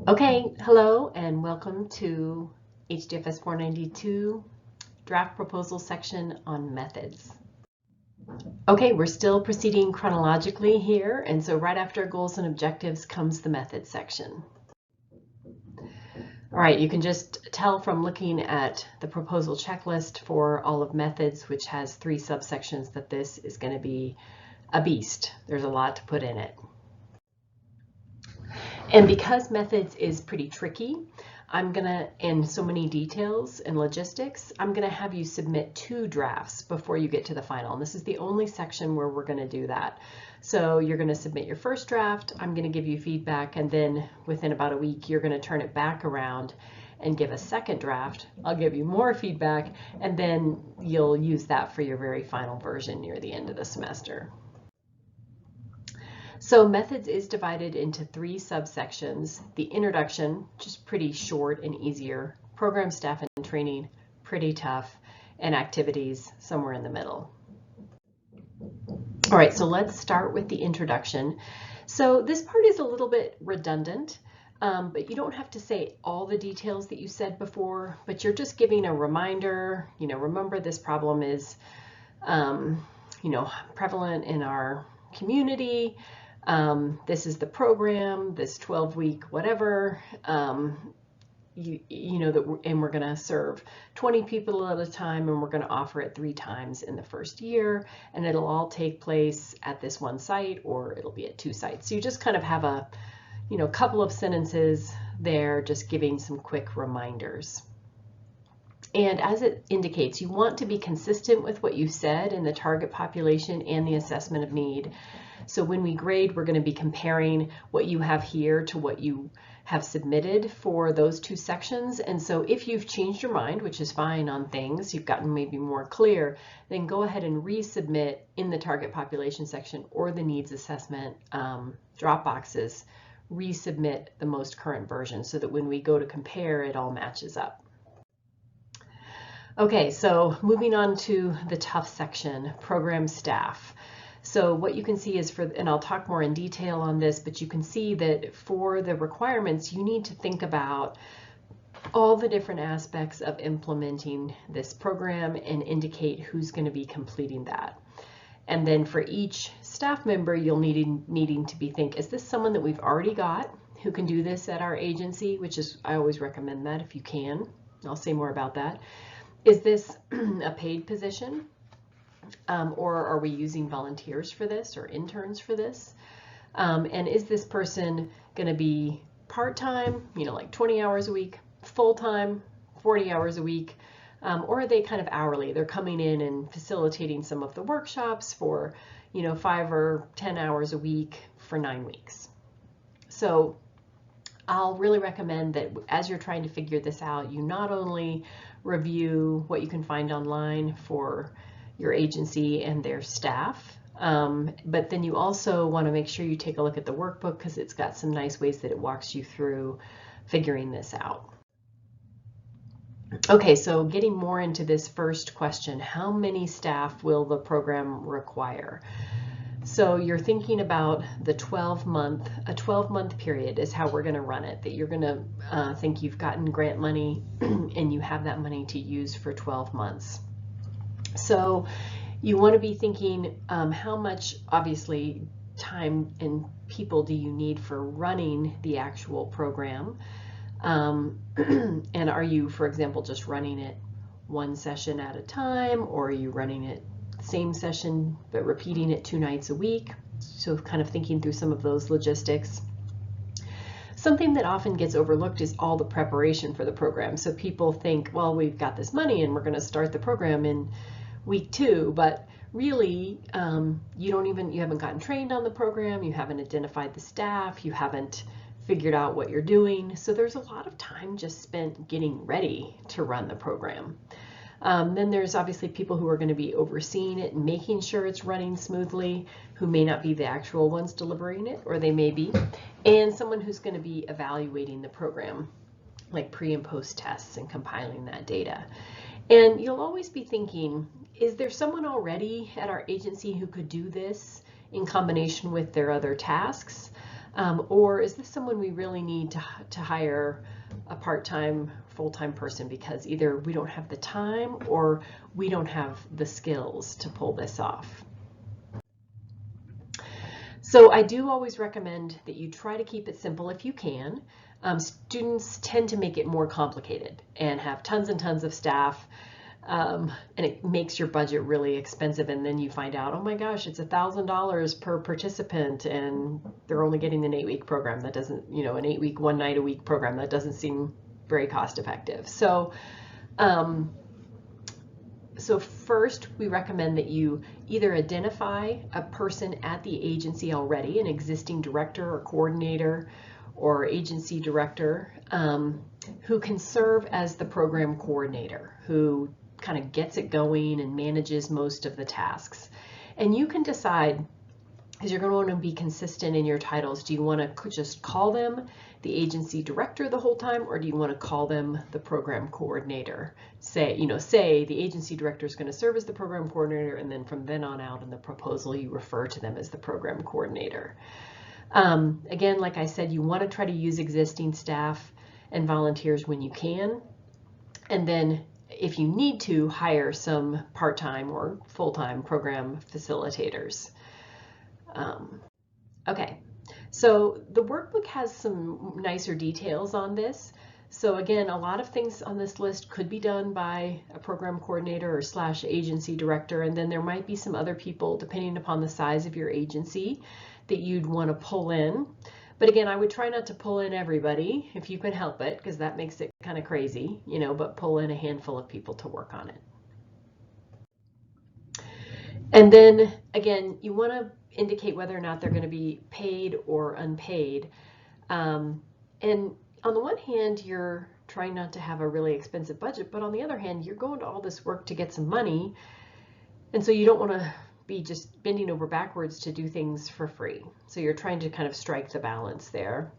Okay, hello and welcome to HDFS 492 draft proposal section on methods. Okay, we're still proceeding chronologically here, and so right after goals and objectives comes the methods section. All right, you can just tell from looking at the proposal checklist for all of methods, which has 3 subsections, that this is going to be a beast. There's a lot to put in it. And because methods is pretty tricky, and so many details and logistics, I'm gonna have you submit 2 drafts before you get to the final. And this is the only section where we're gonna do that. So you're gonna submit your first draft, I'm gonna give you feedback, and then within about a week, you're gonna turn it back around and give a second draft. I'll give you more feedback, and then you'll use that for your very final version near the end of the semester. So methods is divided into 3 subsections. The introduction, just pretty short and easier. Program staff and training, pretty tough. And activities, somewhere in the middle. All right, so let's start with the introduction. So this part is a little bit redundant, but you don't have to say all the details that you said before, but you're just giving a reminder. Remember this problem is, prevalent in our community. This is the program, this 12-week whatever, and we're going to serve 20 people at a time, and we're going to offer it 3 times in the first year, and it'll all take place at this one site, or it'll be at 2 sites. So you just kind of have a, couple of sentences there, just giving some quick reminders. And as it indicates, you want to be consistent with what you said in the target population and the assessment of need. So when we grade, we're going to be comparing what you have here to what you have submitted for those 2 sections. And so if you've changed your mind, which is fine on things, you've gotten maybe more clear, then go ahead and resubmit in the target population section or the needs assessment drop boxes, resubmit the most current version so that when we go to compare, it all matches up. Okay, so moving on to the tough section, program staff. So what you can see is and I'll talk more in detail on this, but you can see that for the requirements, you need to think about all the different aspects of implementing this program and indicate who's going to be completing that. And then for each staff member, you'll needing to think, is this someone that we've already got who can do this at our agency, which is, I always recommend that if you can. I'll say more about that. Is this a paid position? Or are we using volunteers for this or interns for this? And is this person going to be part-time, like 20 hours a week, full-time, 40 hours a week, or are they kind of hourly? They're coming in and facilitating some of the workshops for, 5 or 10 hours a week for 9 weeks. So I'll really recommend that as you're trying to figure this out, you not only review what you can find online for your agency and their staff, but then you also want to make sure you take a look at the workbook because it's got some nice ways that it walks you through figuring this out. Okay, so getting more into this first question, how many staff will the program require? So you're thinking about the 12-month period is how we're going to run it, that you're going to think you've gotten grant money and you have that money to use for 12 months. So you want to be thinking how much, obviously, time and people do you need for running the actual program? And are you, for example, just running it 1 session at a time, or are you running it same session but repeating it 2 nights a week? So kind of thinking through some of those logistics. Something that often gets overlooked is all the preparation for the program. So people think, well, we've got this money and we're going to start the program in week 2, but really you haven't gotten trained on the program, you haven't identified the staff, you haven't figured out what you're doing. So there's a lot of time just spent getting ready to run the program. Then there's obviously people who are going to be overseeing it and making sure it's running smoothly, who may not be the actual ones delivering it, or they may be, and someone who's going to be evaluating the program, like pre and post tests and compiling that data. And you'll always be thinking, is there someone already at our agency who could do this in combination with their other tasks? Or is this someone we really need to hire a part-time, full-time person because either we don't have the time or we don't have the skills to pull this off? So I do always recommend that you try to keep it simple if you can. Students tend to make it more complicated and have tons and tons of staff, and it makes your budget really expensive, and then you find out, oh my gosh, it's $1,000 per participant and they're only getting an 8-week program. That doesn't, an 8-week, 1 night a week program, that doesn't seem very cost effective. So first, we recommend that you either identify a person at the agency already, an existing director or coordinator or agency director, who can serve as the program coordinator, who kind of gets it going and manages most of the tasks. And you can decide, because you're going to want to be consistent in your titles, do you want to just call them the agency director the whole time, or do you want to call them the program coordinator? Say the agency director is going to serve as the program coordinator, and then from then on out in the proposal you refer to them as the program coordinator. Again, like I said, you want to try to use existing staff and volunteers when you can, and then if you need to, hire some part-time or full-time program facilitators. Okay, so the workbook has some nicer details on this. So again, a lot of things on this list could be done by a program coordinator or / agency director, and then there might be some other people, depending upon the size of your agency, that you'd want to pull in. But again, I would try not to pull in everybody if you can help it, because that makes it kind of crazy, but pull in a handful of people to work on it. And then again, you want to indicate whether or not they're going to be paid or unpaid. And on the one hand, you're trying not to have a really expensive budget, but on the other hand, you're going to all this work to get some money. And so you don't want to be just bending over backwards to do things for free. So you're trying to kind of strike the balance there.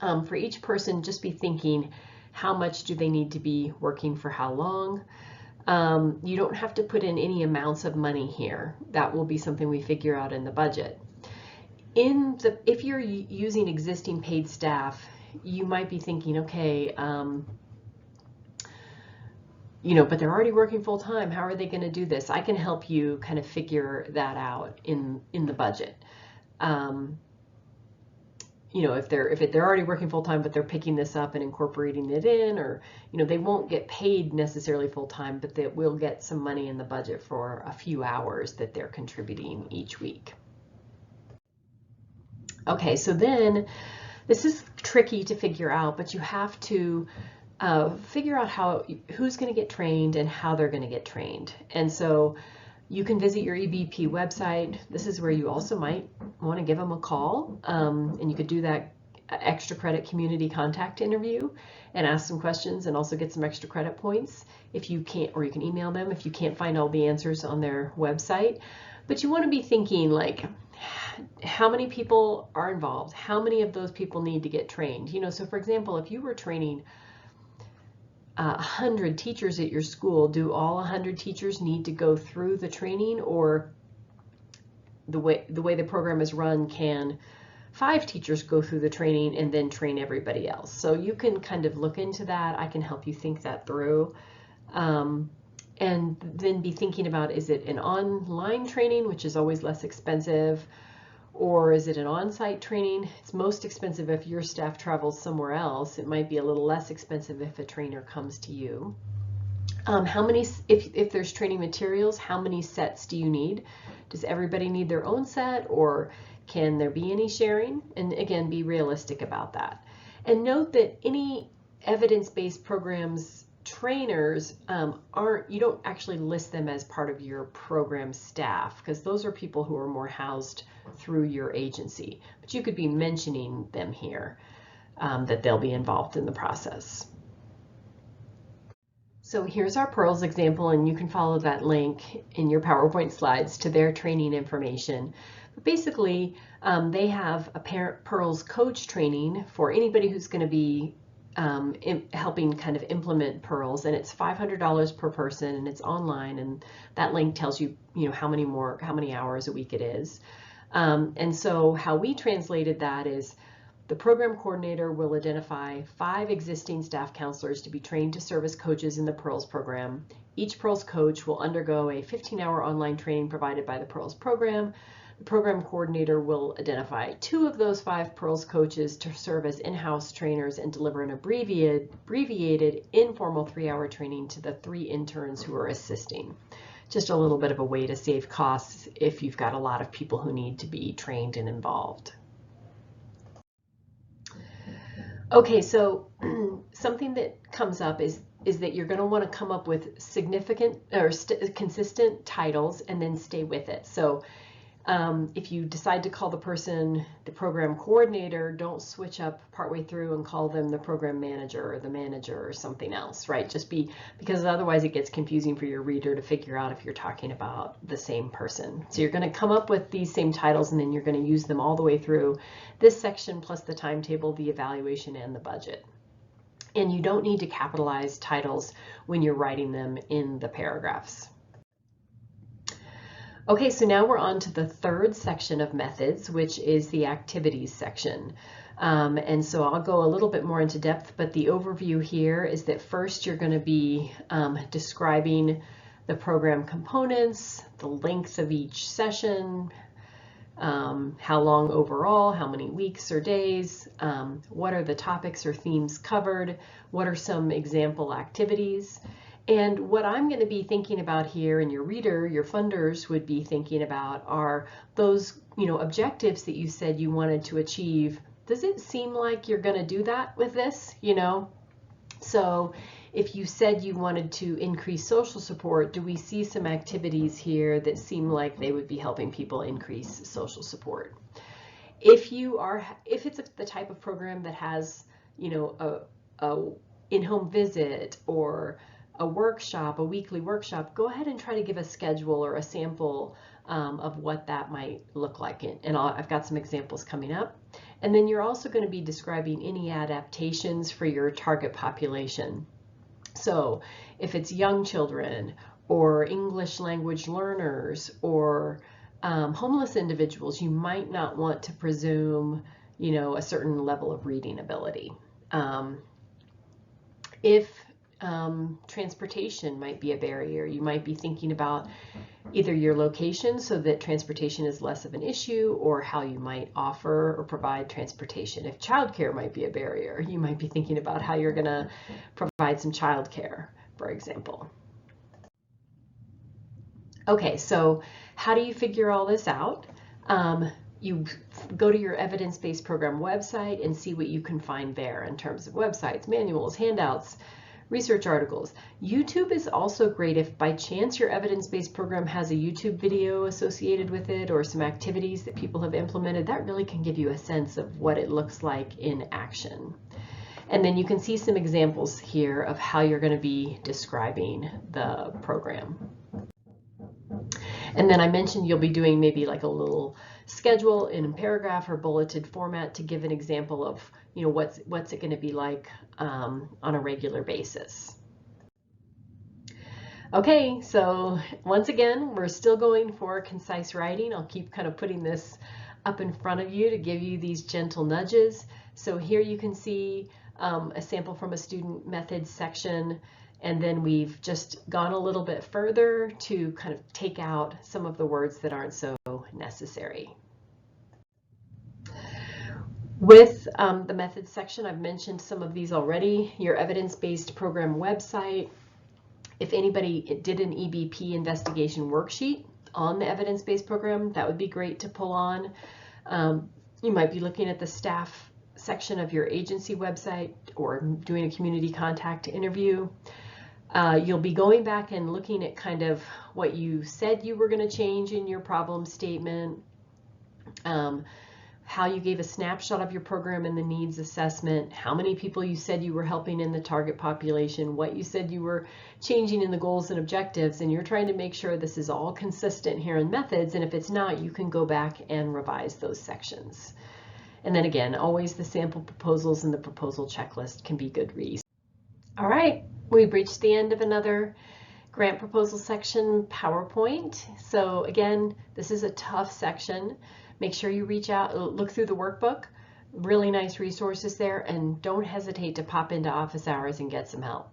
For each person, just be thinking, how much do they need to be working for how long? You don't have to put in any amounts of money here. That will be something we figure out in the budget. If you're using existing paid staff, you might be thinking, okay, but they're already working full time. How are they going to do this? I can help you kind of figure that out in the budget. If they're already working full time, but they're picking this up and incorporating it in, or they won't get paid necessarily full time, but they will get some money in the budget for a few hours that they're contributing each week. Okay, so then this is tricky to figure out, but you have to figure out who's going to get trained and how they're going to get trained. And so you can visit your EBP website. This is where you also might want to give them a call, and you could do that extra credit community contact interview and ask some questions and also get some extra credit points if you can't, or you can email them if you can't find all the answers on their website. But you want to be thinking, like, how many people are involved? How many of those people need to get trained? So for example, if you were training 100 teachers at your school, do all 100 teachers need to go through the training, or the way the program is run, can 5 teachers go through the training and then train everybody else? So you can kind of look into that. I can help you think that through. And then be thinking about, is it an online training, which is always less expensive, or is it an on-site training? It's most expensive if your staff travels somewhere else. It might be a little less expensive if a trainer comes to you. If there's training materials, how many sets do you need? Does everybody need their own set, or can there be any sharing? And again, be realistic about that. And note that any evidence-based programs trainers you don't actually list them as part of your program staff, because those are people who are more housed through your agency. But you could be mentioning them here, that they'll be involved in the process. So here's our Pearls example, and you can follow that link in your PowerPoint slides to their training information. But basically, they have a Pearls coach training for anybody who's going to be helping kind of implement Pearls, and it's $500 per person, and it's online, and that link tells you, how many hours a week it is. And so how we translated that is the program coordinator will identify 5 existing staff counselors to be trained to serve as coaches in the PEARLS program. Each PEARLS coach will undergo a 15-hour online training provided by the PEARLS program. The program coordinator will identify 2 of those 5 PEARLS coaches to serve as in-house trainers and deliver an abbreviated informal 3-hour training to the 3 interns who are assisting. Just a little bit of a way to save costs if you've got a lot of people who need to be trained and involved. Okay, so something that comes up is that you're going to want to come up with significant or consistent titles and then stay with it. So if you decide to call the person the program coordinator, don't switch up partway through and call them the program manager or the manager or something else, right? Because otherwise it gets confusing for your reader to figure out if you're talking about the same person. So you're going to come up with these same titles and then you're going to use them all the way through this section plus the timetable, the evaluation, and the budget. And you don't need to capitalize titles when you're writing them in the paragraphs. Okay, so now we're on to the 3rd section of methods, which is the activities section. And so I'll go a little bit more into depth, but the overview here is that first you're going to be describing the program components, the length of each session, how long overall, how many weeks or days, what are the topics or themes covered, what are some example activities. And what I'm going to be thinking about here, and your reader, your funders would be thinking about, are those, objectives that you said you wanted to achieve. Does it seem like you're going to do that with this, So if you said you wanted to increase social support, do we see some activities here that seem like they would be helping people increase social support? If it's the type of program that has, a in-home visit or a workshop, a weekly workshop, go ahead and try to give a schedule or a sample of what that might look like. And I've got some examples coming up. And then you're also going to be describing any adaptations for your target population. So if it's young children or English language learners or homeless individuals, you might not want to presume, a certain level of reading ability. If transportation might be a barrier, you might be thinking about either your location so that transportation is less of an issue, or how you might offer or provide transportation. If childcare might be a barrier, you might be thinking about how you're going to provide some childcare, for example. Okay, so how do you figure all this out? You go to your evidence-based program website and see what you can find there in terms of websites, manuals, handouts, research articles. YouTube is also great if by chance your evidence-based program has a YouTube video associated with it or some activities that people have implemented. That really can give you a sense of what it looks like in action. And then you can see some examples here of how you're going to be describing the program. And then I mentioned you'll be doing maybe like a little schedule in a paragraph or bulleted format to give an example of, what's it going to be like on a regular basis. Okay, so once again, we're still going for concise writing. I'll keep kind of putting this up in front of you to give you these gentle nudges. So here you can see a sample from a student methods section. And then we've just gone a little bit further to kind of take out some of the words that aren't so necessary. With the methods section, I've mentioned some of these already. Your evidence-based program website. If anybody did an EBP investigation worksheet on the evidence-based program, that would be great to pull on. You might be looking at the staff section of your agency website or doing a community contact interview. You'll be going back and looking at kind of what you said you were going to change in your problem statement, how you gave a snapshot of your program in the needs assessment, how many people you said you were helping in the target population, what you said you were changing in the goals and objectives, and you're trying to make sure this is all consistent here in methods, and if it's not, you can go back and revise those sections. And then again, always the sample proposals and the proposal checklist can be good reads. All right, we've reached the end of another grant proposal section PowerPoint. So again, this is a tough section. make sure you reach out, look through the workbook. Really nice resources there, and don't hesitate to pop into office hours and get some help.